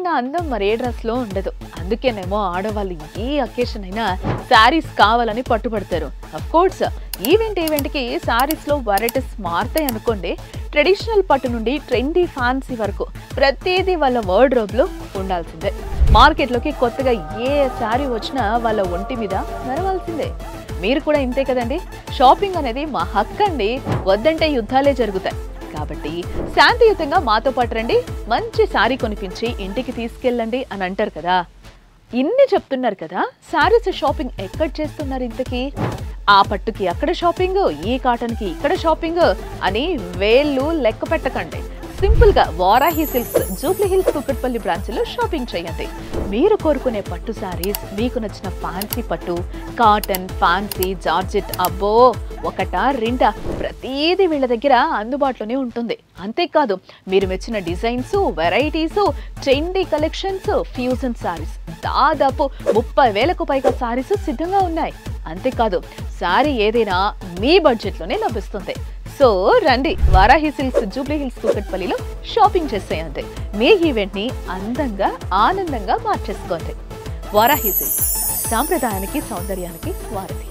ఉన్న అందం మరే డ్రెస్లో ఉండదు. అందుకేనేమో ఆడవాళ్ళు ఏ అకేషన్ అయినా శారీస్ కావాలని పట్టుబడతారు. అఫ్ కోర్స్ ఈవెంట్కి శారీస్లో వెరైటీస్ మారుతాయి అనుకోండి. ట్రెడిషనల్ పట్టు నుండి ట్రెండీ ఫ్యాన్సీ వరకు ప్రతిదీ వాళ్ళ వార్డ్రోబ్లో ఉండాల్సిందే. మార్కెట్లోకి కొత్తగా ఏ శారీ వచ్చినా వాళ్ళ ఒంటి మీద నడవాల్సిందే. మీరు కూడా ఇంతే కదండి. షాపింగ్ అనేది మా హక్కు అండి. వద్దంటే యుద్ధాలే జరుగుతాయి. కాబట్టి శాంతియుతంగా మాతో పాటు రండి, మంచి శారీ కొనిపించి ఇంటికి తీసుకెళ్ళండి అని అంటారు కదా. ఇన్ని చెప్తున్నారు కదా, శారీస్ షాపింగ్ ఎక్కడ చేస్తున్నారు ఇంతకీ? ఆ పట్టుకి అక్కడ షాపింగ్, ఈ కాటన్కి ఇక్కడ షాపింగ్ అని వేళ్ళు లెక్క పెట్టకండి. సింపుల్ గా Varahi silks Jubilee hills Kukatpally బ్రాంచ్లో షాపింగ్ చేయండి. మీరు కోరుకునే పట్టు శారీస్, మీకు నచ్చిన ఫ్యాన్సీ పట్టు, కాటన్, ఫ్యాన్సీ, జార్జెట్, అబ్బో ఒకటా రెండా ప్రతిదీ వీళ్ళ దగ్గర అందుబాటులోనే ఉంటుంది. అంతేకాదు మీరు మెచ్చిన designs, varieties, trendy collections, fusion saris దాదాపు 30,000కు పైగా శారీస్ సిద్ధంగా ఉన్నాయి. అంతేకాదు శారీ ఏదైనా మీ బడ్జెట్లోనే లభిస్తుంది. సో రండి, వారాహి సిల్క్స్ జూబ్లీ హిల్స్ కుక్కట్పల్లిలో షాపింగ్ చేసేయండి. మీ ఈవెంట్ని అందంగా ఆనందంగా మార్చేసుకోండి. వారాహి సిల్క్స్, సాంప్రదాయానికి సౌందర్యానికి వారధి.